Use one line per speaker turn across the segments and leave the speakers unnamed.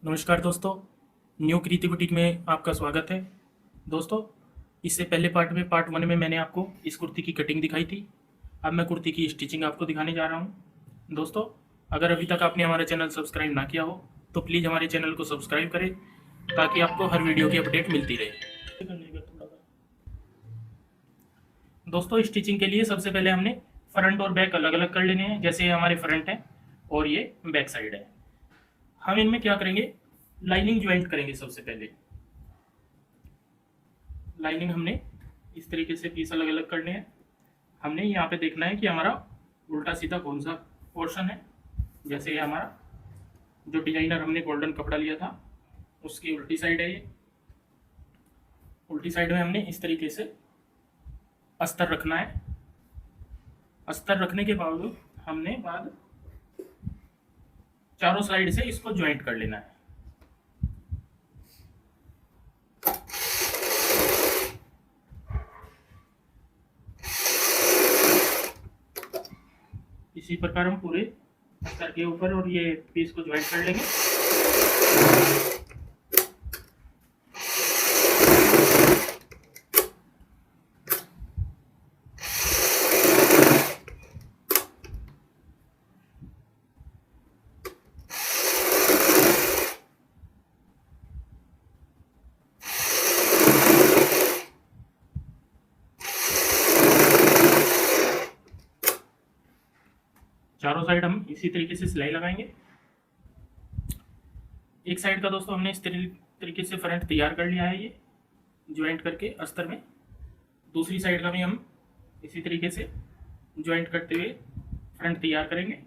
नमस्कार दोस्तों, न्यू कृति बुटीक में आपका स्वागत है। दोस्तों, इससे पहले पार्ट 1 में मैंने आपको इस कुर्ती की कटिंग दिखाई थी। अब मैं कुर्ती की स्टिचिंग आपको दिखाने जा रहा हूं। दोस्तों, अगर अभी तक आपने हमारा चैनल सब्सक्राइब ना किया हो तो प्लीज़ हमारे चैनल को सब्सक्राइब करें ताकि आपको हर वीडियो की अपडेट मिलती रहे। दोस्तों, स्टिचिंग के लिए सबसे पहले हमने फ्रंट और बैक अलग अलग कर लेने हैं। जैसे ये हमारे फ्रंट है और ये बैक साइड है। हम इनमें क्या करेंगे, लाइनिंग ज्वाइंट करेंगे। सबसे पहले लाइनिंग हमने इस तरीके से पीस अलग अलग करने हैं। हमने यहाँ पे देखना है कि हमारा उल्टा सीधा कौन सा पोर्शन है। जैसे ये हमारा जो डिजाइनर हमने गोल्डन कपड़ा लिया था उसकी उल्टी साइड है। ये उल्टी साइड में हमने इस तरीके से अस्तर रखना है। अस्तर रखने के बावजूद हमने बाद चारों साइड से इसको ज्वाइंट कर लेना है। इसी प्रकार हम पूरे अस्तर के ऊपर और ये पीस को ज्वाइंट कर लेंगे। चारों साइड हम इसी तरीके से सिलाई लगाएंगे। एक साइड का दोस्तों हमने इस तरीके से फ्रंट तैयार कर लिया है, ये ज्वाइंट करके अस्तर में। दूसरी साइड का भी हम इसी तरीके से ज्वाइंट करते हुए फ्रंट तैयार करेंगे।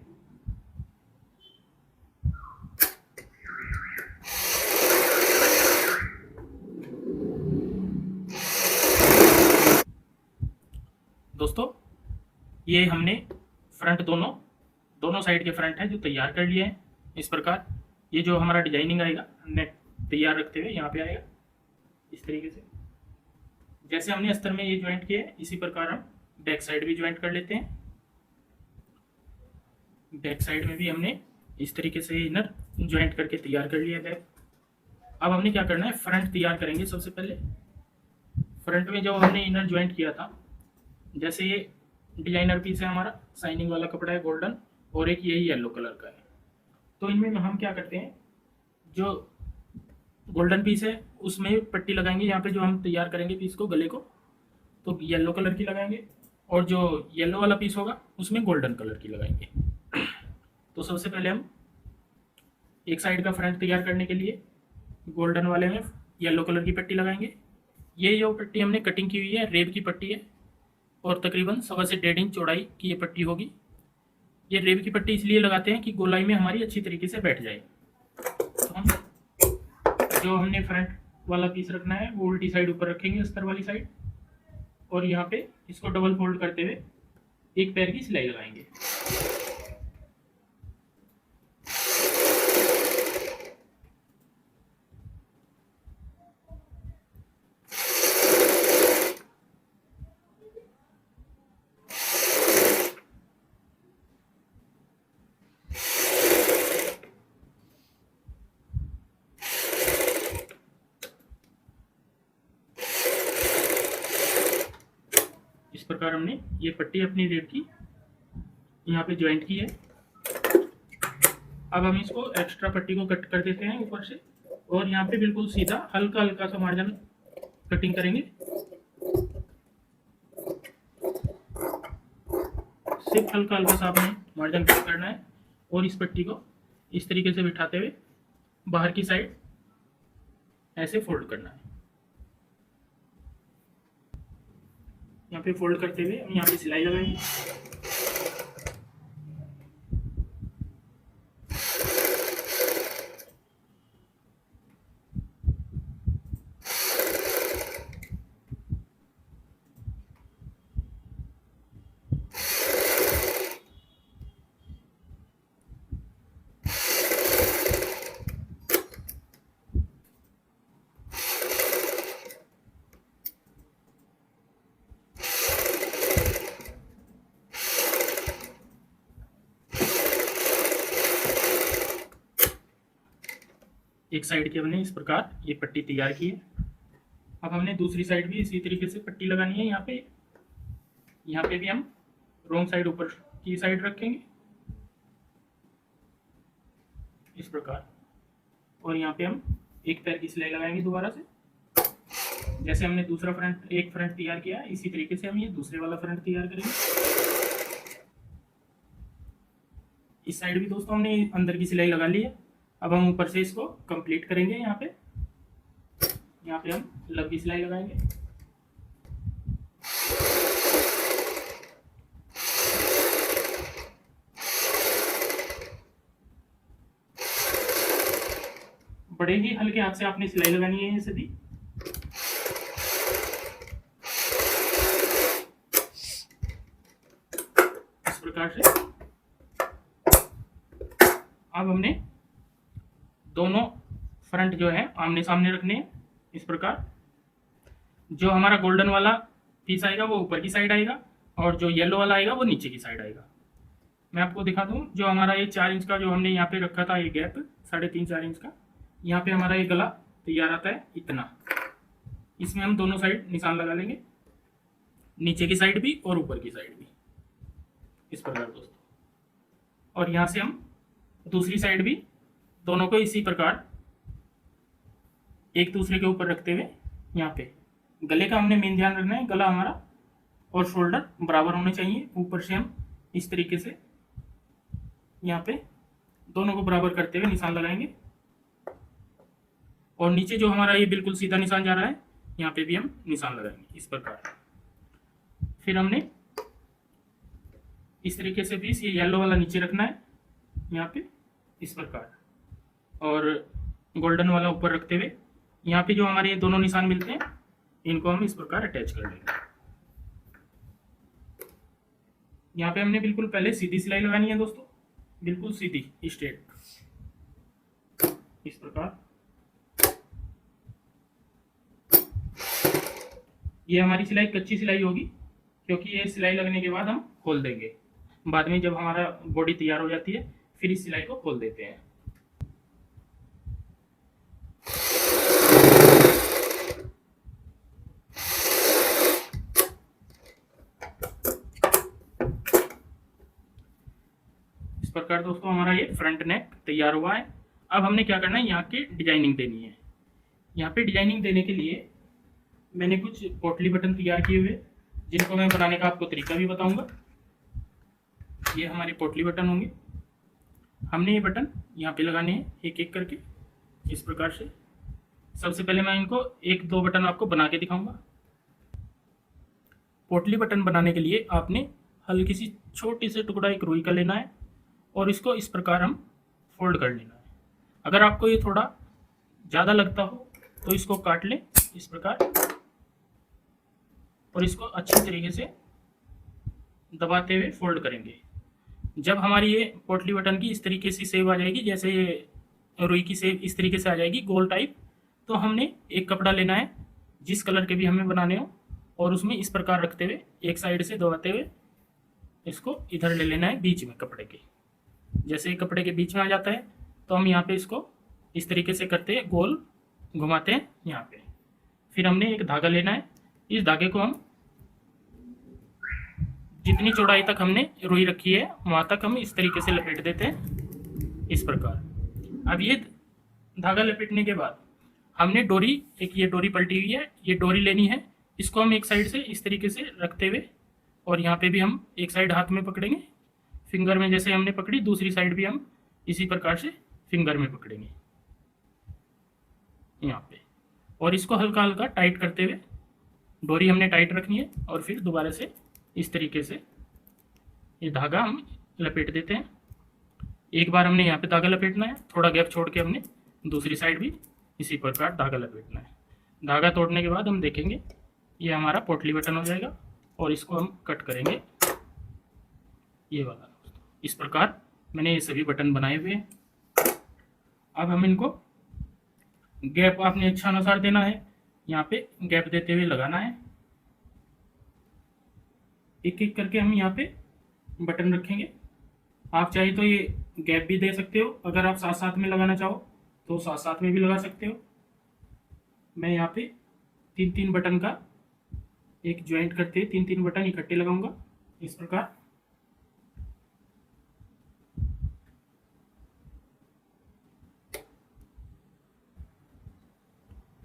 दोस्तों, ये हमने फ्रंट दोनों साइड के फ्रंट है जो तैयार कर लिए हैं। इस प्रकार ये जो हमारा डिजाइनिंग आएगा नेक तैयार रखते हुए यहाँ पे आएगा इस तरीके से। जैसे हमने अस्तर में ये ज्वाइंट किया है इसी प्रकार हम बैक साइड भी ज्वाइंट कर लेते हैं। बैक साइड में भी हमने इस तरीके से इनर ज्वाइंट करके तैयार कर लिया बैक। अब हमने क्या करना है, फ्रंट तैयार करेंगे। सबसे पहले फ्रंट में जो हमने इनर ज्वाइंट किया था, जैसे ये डिजाइनर पीस है हमारा, शाइनिंग वाला कपड़ा है गोल्डन, और एक यही येलो कलर का है। तो इनमें हम क्या करते हैं, जो गोल्डन पीस है उसमें पट्टी लगाएंगे। यहाँ पे जो हम तैयार करेंगे पीस को, गले को, तो येलो कलर की लगाएंगे, और जो येलो वाला पीस होगा उसमें गोल्डन कलर की लगाएंगे। तो सबसे पहले हम एक साइड का फ्रंट तैयार करने के लिए गोल्डन वाले में येलो कलर की पट्टी लगाएंगे। ये जो पट्टी हमने कटिंग की हुई है रेब की पट्टी है, और तकरीबन 1.25 से 1.5 इंच चौड़ाई की ये पट्टी होगी। ये रेब की पट्टी इसलिए लगाते हैं कि गोलाई में हमारी अच्छी तरीके से बैठ जाए। तो हम जो हमने फ्रंट वाला पीस रखना है वो उल्टी साइड ऊपर रखेंगे, अस्तर वाली साइड, और यहाँ पे इसको डबल फोल्ड करते हुए एक पैर की सिलाई लगाएंगे। इस प्रकार हमने ये पट्टी अपनी रेब की यहाँ पे ज्वाइंट की है। अब हम इसको एक्स्ट्रा पट्टी को कट कर देते हैं ऊपर से, और यहाँ पे बिल्कुल सीधा हल्का हल्का सा मार्जिन कटिंग करेंगे। सिर्फ हल्का हल्का सा आपने मार्जिन कट करना है, और इस पट्टी को इस तरीके से बिठाते हुए बाहर की साइड ऐसे फोल्ड करना है। यहाँ पे फोल्ड करते हुए हम यहाँ पे सिलाई लगाएंगे। एक साइड की हमने इस प्रकार ये पट्टी तैयार की है। अब हमने दूसरी साइड भी इसी तरीके से पट्टी लगानी है। यहाँ पे भी हम रोंग साइड ऊपर की साइड रखेंगे इस प्रकार, और यहाँ पे हम एक पैर की सिलाई लगाएंगे दोबारा से। जैसे हमने दूसरा फ्रंट एक फ्रंट तैयार किया है, इसी तरीके से हम ये दूसरे वाला फ्रंट तैयार करेंगे। इस साइड भी दोस्तों हमने अंदर की सिलाई लगा ली है। अब हम ऊपर से इसको कंप्लीट करेंगे। यहाँ पे हम लंबी सिलाई लगाएंगे। बड़े ही हल्के हाथ से आपने सिलाई लगानी है सीधी। इस प्रकार से अब हमने दोनों फ्रंट जो है आमने सामने रखने हैं इस प्रकार। जो हमारा गोल्डन वाला पीस आएगा वो ऊपर की साइड आएगा, और जो येलो वाला आएगा वो नीचे की साइड आएगा। मैं आपको दिखा दूं, जो हमारा ये 4 इंच का जो हमने यहाँ पे रखा था, ये गैप 3.5-4 इंच का, यहाँ पे हमारा ये गला तैयार आता है इतना। इसमें हम दोनों साइड निशान लगा लेंगे, नीचे की साइड भी और ऊपर की साइड भी इस प्रकार दोस्तों। और यहाँ से हम दूसरी साइड भी दोनों को इसी प्रकार एक दूसरे के ऊपर रखते हुए, यहाँ पे गले का हमने मेन ध्यान रखना है। गला हमारा और शोल्डर बराबर होने चाहिए। ऊपर से हम इस तरीके से यहाँ पे दोनों को बराबर करते हुए निशान लगाएंगे, और नीचे जो हमारा ये बिल्कुल सीधा निशान जा रहा है, यहाँ पे भी हम निशान लगाएंगे इस प्रकार। फिर हमने इस तरीके से भी ये येलो वाला नीचे रखना है यहाँ पे इस प्रकार, और गोल्डन वाला ऊपर रखते हुए यहाँ पे जो हमारे ये दोनों निशान मिलते हैं, इनको हम इस प्रकार अटैच कर लेंगे। यहाँ पे हमने बिल्कुल पहले सीधी सिलाई लगानी है दोस्तों, बिल्कुल सीधी स्ट्रेट इस प्रकार। ये हमारी सिलाई कच्ची सिलाई होगी, क्योंकि ये सिलाई लगने के बाद हम खोल देंगे। बाद में जब हमारा बॉडी तैयार हो जाती है फिर इस सिलाई को खोल देते हैं। इस प्रकार दोस्तों हमारा ये फ्रंट नेक तैयार हुआ है। अब हमने क्या करना है, यहाँ की डिजाइनिंग देनी है। यहाँ पे डिजाइनिंग देने के लिए मैंने कुछ पोटली बटन तैयार किए हुए, जिनको मैं बनाने का आपको तरीका भी बताऊंगा। ये हमारे पोटली बटन होंगे। हमने ये बटन यहाँ पे लगाने हैं एक एक करके इस प्रकार से। सबसे पहले मैं इनको 1-2 बटन आपको बना के दिखाऊंगा। पोटली बटन बनाने के लिए आपने हल्की सी छोटी सी टुकड़ा एक रुई का लेना है, और इसको इस प्रकार हम फोल्ड कर लेना है। अगर आपको ये थोड़ा ज़्यादा लगता हो तो इसको काट लें इस प्रकार, और इसको अच्छी तरीके से दबाते हुए फोल्ड करेंगे। जब हमारी ये पोटली बटन की इस तरीके से शेप आ जाएगी, जैसे ये रुई की शेप इस तरीके से आ जाएगी गोल टाइप, तो हमने एक कपड़ा लेना है जिस कलर के भी हमें बनाने हो, और उसमें इस प्रकार रखते हुए एक साइड से दबाते हुए इसको इधर ले लेना है बीच में कपड़े के। जैसे ही कपड़े के बीच में आ जाता है तो हम यहाँ पे इसको इस तरीके से करते हैं, गोल घुमाते हैं यहाँ पे। फिर हमने एक धागा लेना है। इस धागे को हम जितनी चौड़ाई तक हमने रुई रखी है वहाँ तक हम इस तरीके से लपेट देते हैं इस प्रकार। अब ये धागा लपेटने के बाद हमने डोरी, एक ये डोरी पलटी हुई है, ये डोरी लेनी है। इसको हम एक साइड से इस तरीके से रखते हुए, और यहाँ पे भी हम एक साइड हाथ में पकड़ेंगे फिंगर में, जैसे हमने पकड़ी, दूसरी साइड भी हम इसी प्रकार से फिंगर में पकड़ेंगे यहाँ पे, और इसको हल्का हल्का टाइट करते हुए डोरी हमने टाइट रखनी है, और फिर दोबारा से इस तरीके से ये धागा हम लपेट देते हैं। एक बार हमने यहाँ पे धागा लपेटना है, थोड़ा गैप छोड़ के हमने दूसरी साइड भी इसी प्रकार धागा लपेटना है। धागा तोड़ने के बाद हम देखेंगे ये हमारा पोटली बटन हो जाएगा, और इसको हम कट करेंगे ये वाला। इस प्रकार मैंने ये सभी बटन बनाए हुए हैं। अब हम इनको गैप आपने अच्छा अनुसार देना है, यहाँ पे गैप देते हुए लगाना है। एक एक करके हम यहाँ पे बटन रखेंगे। आप चाहे तो ये गैप भी दे सकते हो, अगर आप साथ साथ में लगाना चाहो तो साथ साथ में भी लगा सकते हो। मैं यहाँ पे 3-3 बटन का एक ज्वाइंट करते 3-3 बटन इकट्ठे लगाऊंगा इस प्रकार।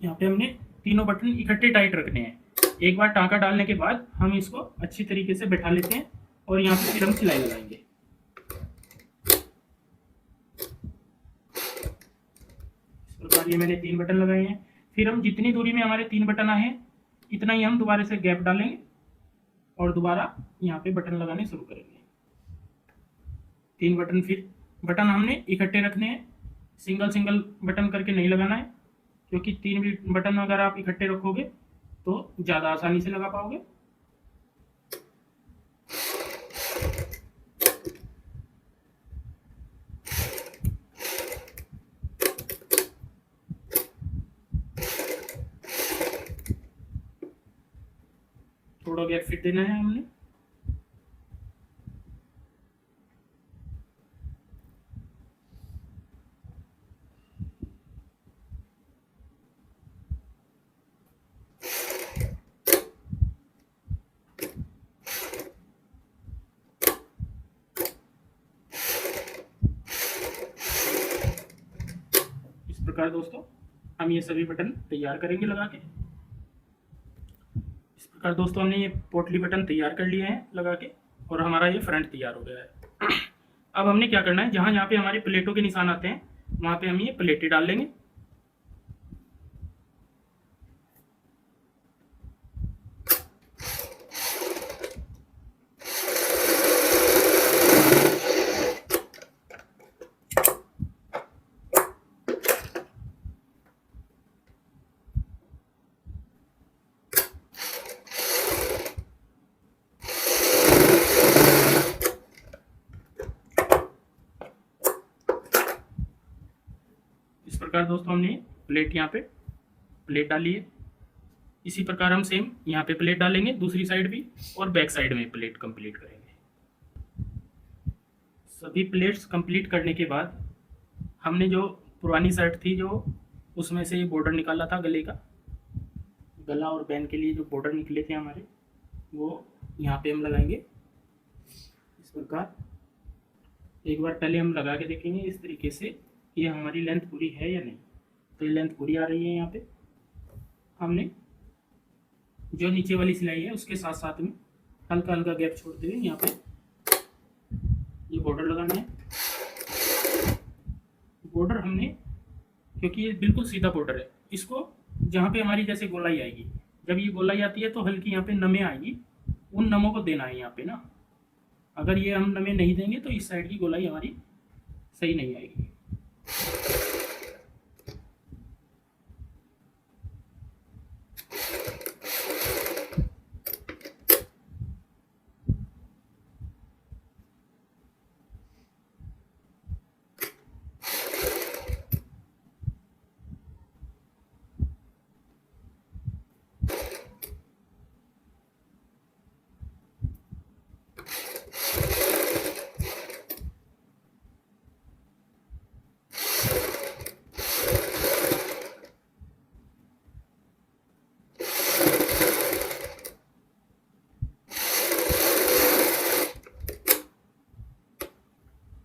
यहाँ पे हमने तीनों बटन इकट्ठे टाइट रखने हैं। एक बार टांका डालने के बाद हम इसको अच्छी तरीके से बैठा लेते हैं और यहाँ पे फिर हम सिलाई लगाएंगे। इस प्रकार ये मैंने 3 बटन लगाए हैं। फिर हम जितनी दूरी में हमारे 3 बटन आए हैं इतना ही हम दोबारा से गैप डालेंगे और दोबारा यहाँ पे बटन लगाने शुरू करेंगे। 3 बटन, फिर बटन हमने इकट्ठे रखने हैं, सिंगल सिंगल बटन करके नहीं लगाना है, क्योंकि 3 भी बटन अगर आप इकट्ठे रखोगे तो ज़्यादा आसानी से लगा पाओगे। थोड़ा गैप फिट देना है हमने। इस प्रकार दोस्तों हम ये सभी बटन तैयार करेंगे लगा के। इस प्रकार दोस्तों हमने ये पोटली बटन तैयार कर लिए हैं लगा के और हमारा ये फ्रंट तैयार हो गया है। अब हमने क्या करना है, जहाँ जहाँ पे हमारे प्लेटों के निशान आते हैं वहाँ पे हम ये प्लेटें डाल लेंगे। इस प्रकार दोस्तों हमने प्लेट यहाँ पे प्लेट डाली है। इसी प्रकार हम सेम यहाँ पे प्लेट डालेंगे दूसरी साइड भी और बैक साइड में प्लेट कंप्लीट करेंगे। सभी प्लेट्स कंप्लीट करने के बाद हमने जो पुरानी शर्ट थी जो उसमें से ये बॉर्डर निकाला था, गले का गला और बैन के लिए जो बॉर्डर निकले थे हमारे, वो यहाँ पे हम लगाएंगे इस प्रकार। एक बार पहले हम लगा के देखेंगे इस तरीके से ये हमारी लेंथ पूरी है या नहीं। तो ये लेंथ पूरी आ रही है। यहाँ पे हमने जो नीचे वाली सिलाई है उसके साथ साथ में हल्का हल्का गैप छोड़ते हुए यहाँ पे ये बॉर्डर लगाना है। बॉर्डर हमने, क्योंकि ये बिल्कुल सीधा बॉर्डर है, इसको जहाँ पे हमारी जैसे गोलाई आएगी, जब ये गोलाई आती है तो हल्की यहाँ पे नमें आएगी, उन नमों को देना है यहाँ पे ना। अगर ये हम नमें नहीं देंगे तो इस साइड की गोलाई हमारी सही नहीं आएगी।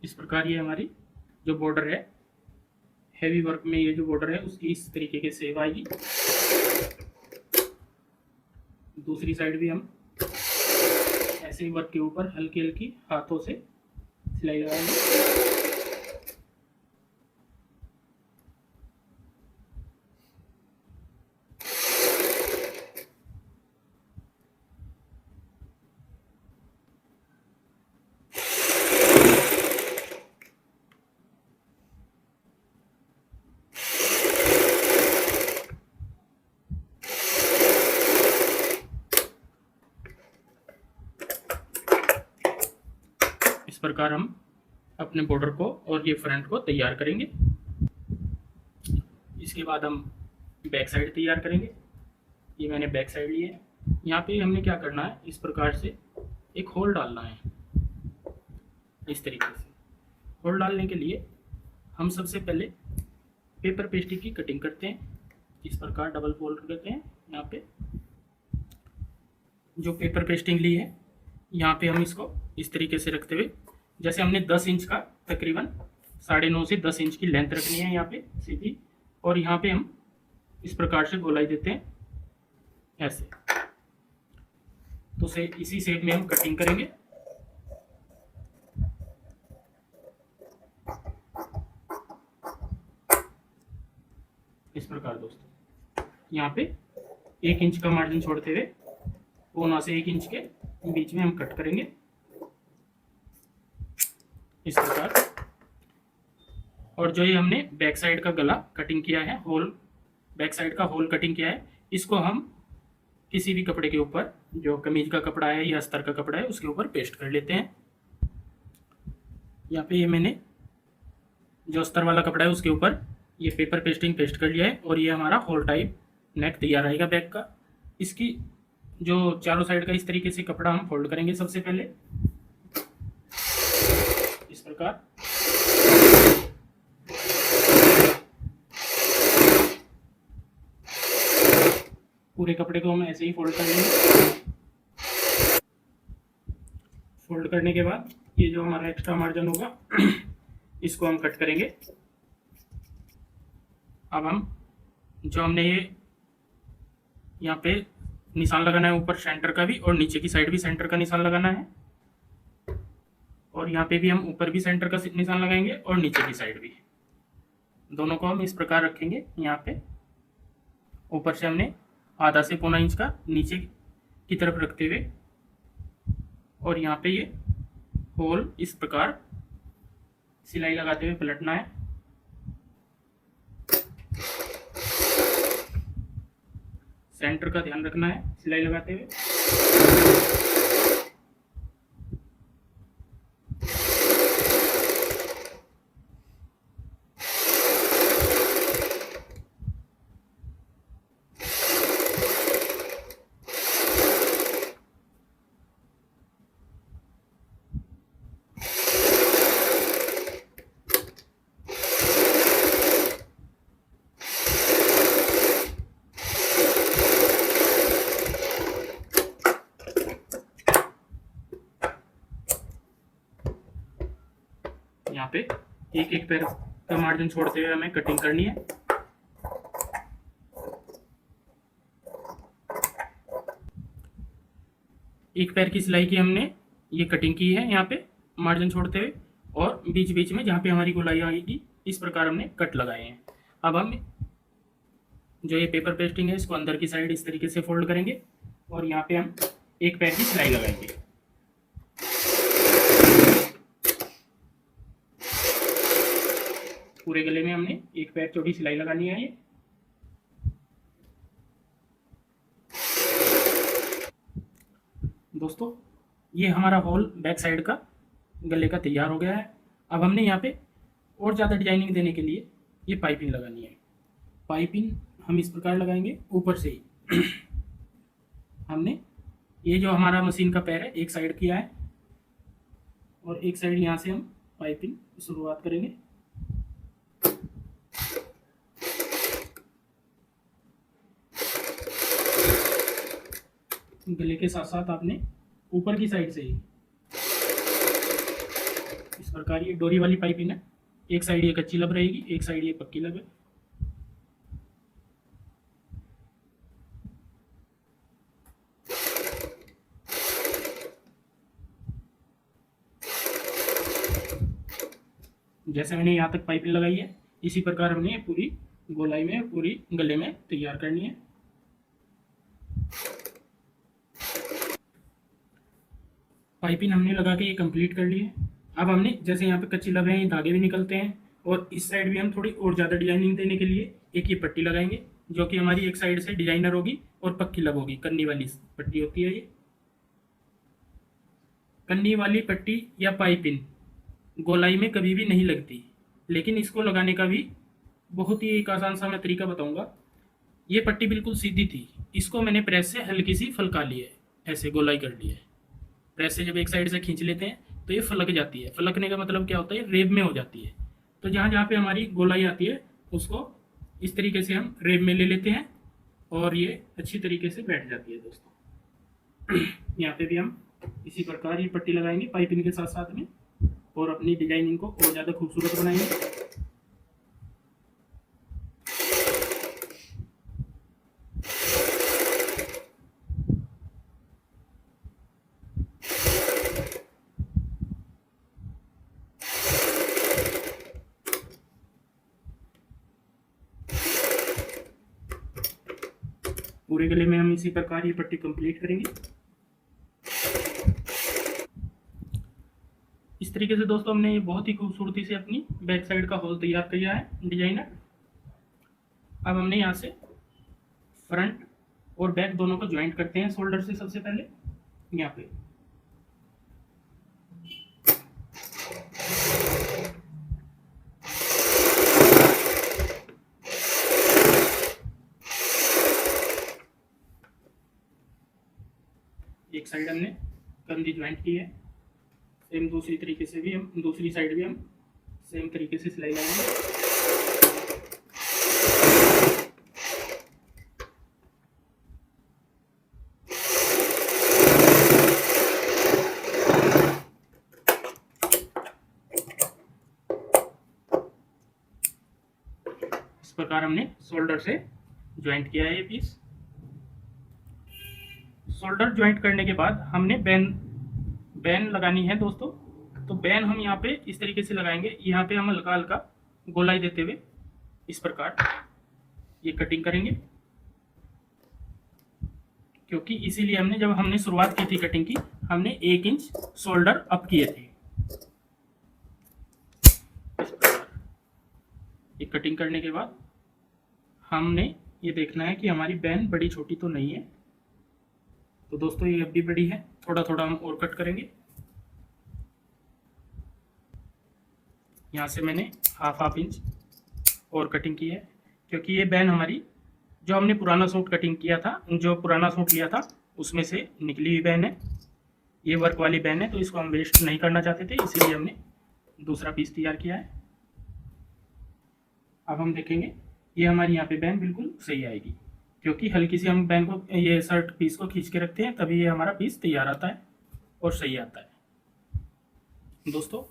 इस प्रकार ये हमारी जो बॉर्डर है हैवी वर्क में, ये जो बॉर्डर है उसकी इस तरीके के सेव आएगी। दूसरी साइड भी हम ऐसे ही वर्क के ऊपर हल्की हल्की हाथों से सिलाई लगाएंगे। इस प्रकार हम अपने बॉर्डर को और ये फ्रंट को तैयार करेंगे। इसके बाद हम बैक साइड तैयार करेंगे। ये मैंने बैक साइड ली है। यहाँ पे हमने क्या करना है, इस प्रकार से एक होल डालना है। इस तरीके से होल डालने के लिए हम सबसे पहले पेपर पेस्टिंग की कटिंग करते हैं। इस प्रकार डबल फोल्ड करते हैं। यहाँ पे जो पेपर पेस्टिंग ली है, यहाँ पे हम इसको इस तरीके से रखते हुए, जैसे हमने 10 इंच का तकरीबन 9.5 से 10 इंच की लेंथ रखनी है यहाँ पे सीधी, और यहाँ पे हम इस प्रकार से गोलाई देते हैं ऐसे। तो से इसी शेप में हम कटिंग करेंगे। इस प्रकार दोस्तों, यहाँ पे 1 इंच का मार्जिन छोड़ते हुए कोना से 1 इंच के बीच में हम कट करेंगे इस प्रकार। और जो ये हमने बैक साइड का गला कटिंग किया है, होल बैक साइड का होल कटिंग किया है, इसको हम किसी भी कपड़े के ऊपर, जो कमीज का कपड़ा है या अस्तर का कपड़ा है, उसके ऊपर पेस्ट कर लेते हैं। यहाँ पे ये मैंने जो अस्तर वाला कपड़ा है उसके ऊपर ये पेपर पेस्टिंग पेस्ट कर लिया है, और ये हमारा होल टाइप नेक तैयार रहेगा बैक का। इसकी जो चारों साइड का इस तरीके से कपड़ा हम फोल्ड करेंगे सबसे पहले इस प्रकार। पूरे कपड़े को हम ऐसे ही फोल्ड कर लेंगे। फोल्ड करने के बाद ये जो हमारा एक्स्ट्रा मार्जिन होगा इसको हम कट करेंगे। अब हम जो हमने ये यहाँ पे निशान लगाना है, ऊपर सेंटर का भी और नीचे की साइड भी सेंटर का निशान लगाना है, और यहाँ पे भी हम ऊपर भी सेंटर का निशान लगाएंगे और नीचे की साइड भी। दोनों को हम इस प्रकार रखेंगे। यहाँ पे ऊपर से हमने आधा से पौना इंच का नीचे की तरफ रखते हुए, और यहाँ पे ये होल इस प्रकार सिलाई लगाते हुए पलटना है। सेंटर का ध्यान रखना है सिलाई लगाते हुए। यहाँ पे एक एक पैर का मार्जिन छोड़ते हुए हमें कटिंग करनी है। एक पैर की सिलाई की हमने ये कटिंग की है यहाँ पे मार्जिन छोड़ते हुए, और बीच बीच में जहाँ पे हमारी गोलाई आएगी इस प्रकार हमने कट लगाए हैं। अब हम जो ये पेपर पेस्टिंग है इसको अंदर की साइड इस तरीके से फोल्ड करेंगे, और यहाँ पे हम एक पैर की सिलाई लगाएंगे। पूरे गले में हमने एक पैर चौड़ी सिलाई लगानी है। दोस्तों, ये हमारा होल बैक साइड का गले का तैयार हो गया है। अब हमने यहाँ पे और ज़्यादा डिजाइनिंग देने के लिए ये पाइपिंग लगानी है। पाइपिंग हम इस प्रकार लगाएंगे ऊपर से ही। हमने ये जो हमारा मशीन का पैर है एक साइड किया है, और एक साइड यहाँ से हम पाइपिंग शुरुआत करेंगे। गले के साथ साथ आपने ऊपर की साइड से ही इस प्रकार ये डोरी वाली पाइपिंग है। एक साइड ये कच्ची लब रहेगी, एक साइड ये पक्की लब है। जैसे मैंने यहाँ तक पाइपिंग लगाई है, इसी प्रकार हमने पूरी गोलाई में, पूरी गले में तैयार करनी है। पाइपिंग हमने लगा के ये कंप्लीट कर ली है। अब हमने जैसे यहाँ पे कच्ची लबे हैं, धागे भी निकलते हैं, और इस साइड भी हम थोड़ी और ज़्यादा डिजाइनिंग देने के लिए एक ये पट्टी लगाएंगे, जो कि हमारी एक साइड से डिजाइनर होगी और पक्की लब होगी। कन्नी वाली पट्टी होती है ये। कन्नी वाली पट्टी या पाइपिंग गोलाई में कभी भी नहीं लगती, लेकिन इसको लगाने का भी बहुत ही एक आसान सा मैं तरीका बताऊंगा। ये पट्टी बिल्कुल सीधी थी, इसको मैंने प्रेस से हल्की सी फलका ली है, ऐसे गोलाई कर ली है। प्रेस से जब एक साइड से खींच लेते हैं तो ये फलक जाती है। फलकने का मतलब क्या होता है, रेब में हो जाती है। तो जहाँ जहाँ पे हमारी गोलाई आती है उसको इस तरीके से हम रेब में ले लेते हैं और ये अच्छी तरीके से बैठ जाती है दोस्तों। यहाँ पे भी हम इसी प्रकार ये पट्टी लगाएंगे पाइपिंग के साथ साथ में और अपनी डिजाइनिंग को और ज़्यादा खूबसूरत बनाएंगे। पूरे गले में हम इसी प्रकार ये पट्टी कंप्लीट करेंगे। इस तरीके से दोस्तों हमने ये बहुत ही खूबसूरती से अपनी बैक साइड का होल तैयार किया है डिजाइनर। अब हमने यहाँ से फ्रंट और बैक दोनों को ज्वाइंट करते हैं शोल्डर से। सबसे पहले यहाँ पे एक साइड हमने कंधी ज्वाइंट की है, सेम दूसरी तरीके से भी हम दूसरी साइड भी हम सेम तरीके से सिलाई लगाएंगे। इस प्रकार हमने शोल्डर से ज्वाइंट किया है ये पीस। शोल्डर ज्वाइंट करने के बाद हमने बैन लगानी है दोस्तों। तो बैन हम यहाँ पे इस तरीके से लगाएंगे, यहाँ पे हम हल्का हल्का गोलाई देते हुए इस प्रकार ये कटिंग करेंगे, क्योंकि इसीलिए हमने जब हमने शुरुआत की थी कटिंग की हमने 1 इंच शोल्डर अप किए थे। इस प्रकार ये कटिंग करने के बाद हमने ये देखना है कि हमारी बैन बड़ी छोटी तो नहीं है। तो दोस्तों ये अब भी बड़ी है, थोड़ा थोड़ा हम और कट करेंगे। यहाँ से मैंने हाफ इंच और कटिंग की है, क्योंकि ये बैन हमारी जो हमने पुराना सूट कटिंग किया था, जो पुराना सूट लिया था उसमें से निकली हुई बैन है। ये वर्क वाली बैन है, तो इसको हम वेस्ट नहीं करना चाहते थे, इसीलिए हमने दूसरा पीस तैयार किया है। अब हम देखेंगे ये हमारी यहाँ पे बैन बिल्कुल सही आएगी, क्योंकि हल्की सी हम बैन को ये शर्ट पीस को खींच के रखते हैं, तभी ये हमारा पीस तैयार आता है और सही आता है। दोस्तों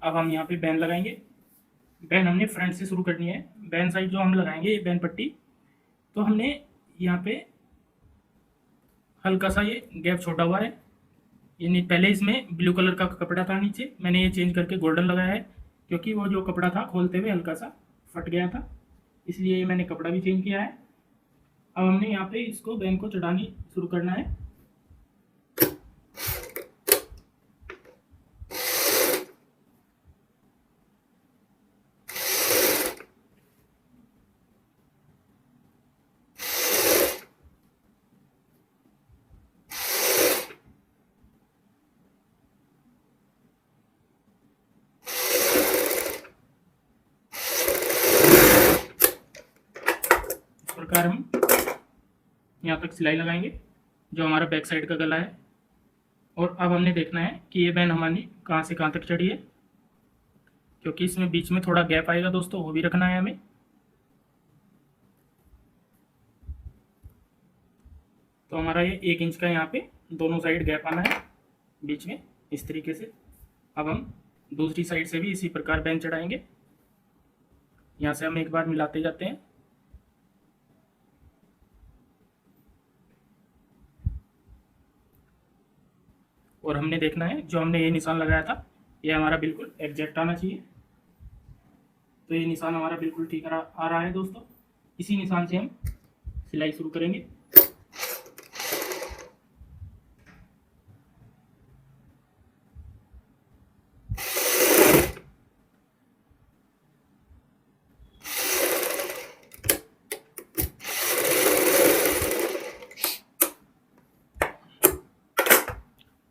अब हम यहाँ पे बैन लगाएंगे। बैन हमने फ्रंट से शुरू करनी है। बैन साइड जो हम लगाएंगे ये बैन पट्टी, तो हमने यहाँ पे हल्का सा ये गैप छोटा हुआ है। ये पहले इसमें ब्लू कलर का कपड़ा था नीचे, मैंने ये चेंज करके गोल्डन लगाया है, क्योंकि वो जो कपड़ा था खोलते हुए हल्का सा फट गया था, इसलिए ये मैंने कपड़ा भी चेंज किया है। अब हमने यहाँ पे इसको बैन को चढ़ानी शुरू करना है। इस प्रकार हम यहाँ तक सिलाई लगाएंगे जो हमारा बैक साइड का गला है। और अब हमने देखना है कि ये बैन हमारी कहाँ से कहाँ तक चढ़ी है, क्योंकि इसमें बीच में थोड़ा गैप आएगा दोस्तों, वो भी रखना है हमें। तो हमारा ये 1 इंच का यहाँ पे दोनों साइड गैप आना है बीच में इस तरीके से। अब हम दूसरी साइड से भी इसी प्रकार बैन चढ़ाएंगे। यहाँ से हम एक बार मिलाते जाते हैं। और हमने देखना है जो हमने ये निशान लगाया था ये हमारा बिल्कुल एग्जैक्ट आना चाहिए। तो ये निशान हमारा बिल्कुल ठीक आ रहा है दोस्तों। इसी निशान से हम सिलाई शुरू करेंगे।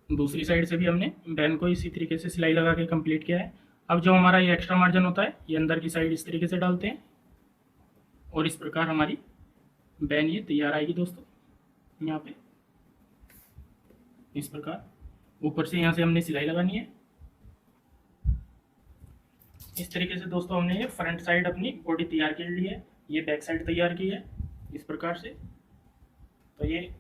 दूसरी साइड से भी हमने बैन को इसी तरीके से सिलाई लगा के कंप्लीट किया है। अब जो हमारा ये एक्स्ट्रा मार्जिन होता है ये अंदर की साइड इस तरीके से डालते हैं और इस प्रकार हमारी बैन ये तैयार आएगी दोस्तों। यहाँ पे इस प्रकार ऊपर से यहाँ से हमने सिलाई लगानी है। इस तरीके से दोस्तों हमने ये फ्रंट साइड अपनी बॉडी तैयार कर ली है, ये बैक साइड तैयार की है इस प्रकार से। तो ये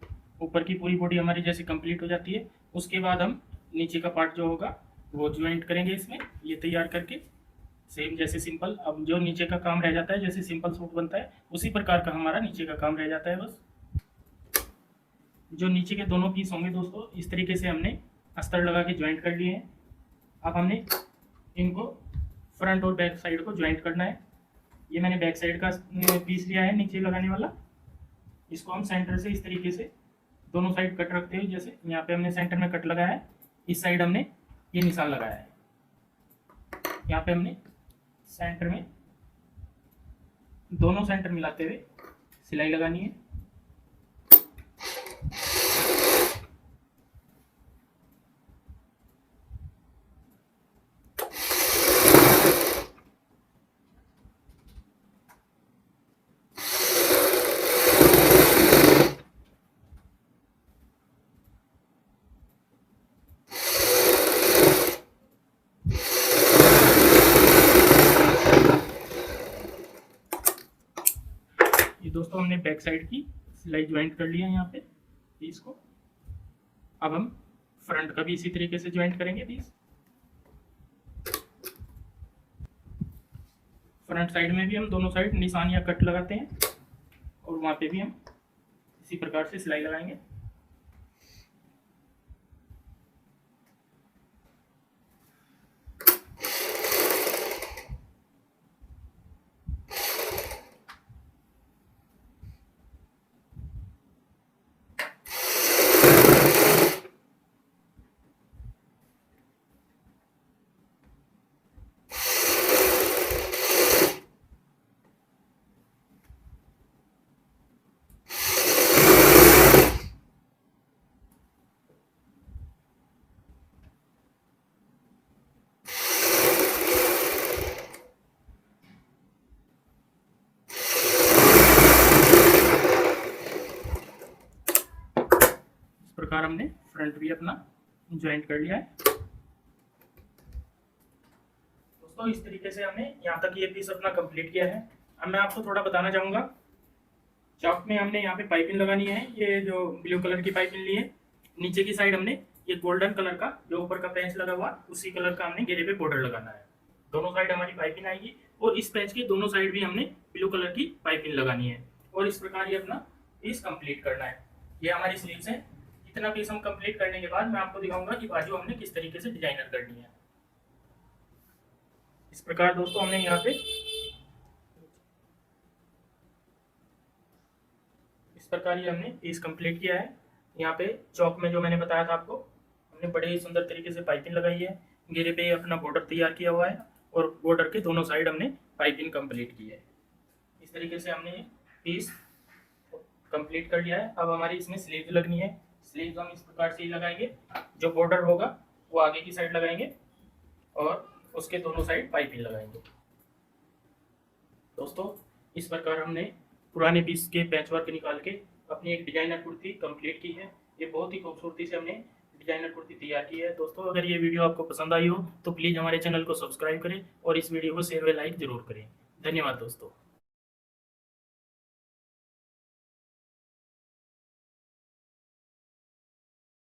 ऊपर की पूरी बॉडी हमारी जैसे कंप्लीट हो जाती है, उसके बाद हम नीचे का पार्ट जो होगा वो ज्वाइंट करेंगे इसमें, ये तैयार करके सेम जैसे सिंपल। अब जो नीचे का काम रह जाता है, जैसे सिंपल सूट बनता है उसी प्रकार का हमारा नीचे का काम रह जाता है बस। जो नीचे के दोनों पीस होंगे दोस्तों, इस तरीके से हमने अस्तर लगा के ज्वाइंट कर लिए हैं। अब हमने इनको फ्रंट और बैक साइड को ज्वाइंट करना है। ये मैंने बैक साइड का पीस लिया है नीचे लगाने वाला, इसको हम सेंटर से इस तरीके से दोनों साइड कट रखते हुए, जैसे यहाँ पे हमने सेंटर में कट लगाया है, इस साइड हमने ये निशान लगाया है, यहाँ पे हमने सेंटर में दोनों सेंटर मिलाते हुए सिलाई लगानी है। ये दोस्तों हमने बैक साइड की सिलाई ज्वाइंट कर लिया है यहाँ पे पीस को। अब हम फ्रंट का भी इसी तरीके से ज्वाइंट करेंगे पीस। फ्रंट साइड में भी हम दोनों साइड निशान या कट लगाते हैं और वहाँ पे भी हम इसी प्रकार से सिलाई लगाएंगे। प्रकार हमने फ्रंट भी अपना ज्वाइंट कर लिया है दोस्तों। इस तरीके से हमने यहाँ तक ये पीस अपना कंप्लीट किया है। अब मैं आपको थोड़ा बताना चाहूँगा, चॉक में हमने यहाँ पे पाइपिंग लगानी है। ये जो ब्लू कलर की पाइपिंग ली है, नीचे की साइड हमने ये गोल्डन कलर का जो ऊपर का पैच लगा हुआ उसी कलर का हमने घेरे पे बॉर्डर लगाना है। दोनों साइड हमारी पाइपिंग आएगी और इस पैच के दोनों साइड भी हमने ब्लू कलर की पाइपिंग लगानी है और इस प्रकार ये अपना पीस कंप्लीट करना है। ये हमारी स्लीव्स है। इतना पीस हम कंप्लीट करने के बाद मैं आपको दिखाऊंगा कि बाजू हमने किस तरीके से डिजाइनर करनी है। इस प्रकार दोस्तों हमने यहाँ पे इस प्रकार ये हमने पीस कंप्लीट किया है। यहाँ पे चौक में जो मैंने बताया था आपको, हमने बड़े ही सुंदर तरीके से पाइपिंग लगाई है, घेरे पे अपना बॉर्डर तैयार किया हुआ है और बॉर्डर के दोनों साइड हमने पाइपिंग कंप्लीट की है। इस तरीके से हमने पीस कंप्लीट कर लिया है। अब हमारी इसमें स्लीव लगनी है। स्लीव्स हम इस प्रकार से ही लगाएंगे, जो बॉर्डर होगा वो आगे की साइड लगाएंगे और उसके दोनों साइड पाइपिंग लगाएंगे। दोस्तों इस प्रकार हमने पुराने पीस के पैचवर्क निकाल के अपनी एक डिजाइनर कुर्ती कंप्लीट की है। ये बहुत ही खूबसूरती से हमने डिजाइनर कुर्ती तैयार की है। दोस्तों अगर ये वीडियो आपको पसंद आई हो तो प्लीज़ हमारे चैनल को सब्सक्राइब करें और इस वीडियो को शेयर व लाइक जरूर करें। धन्यवाद दोस्तों।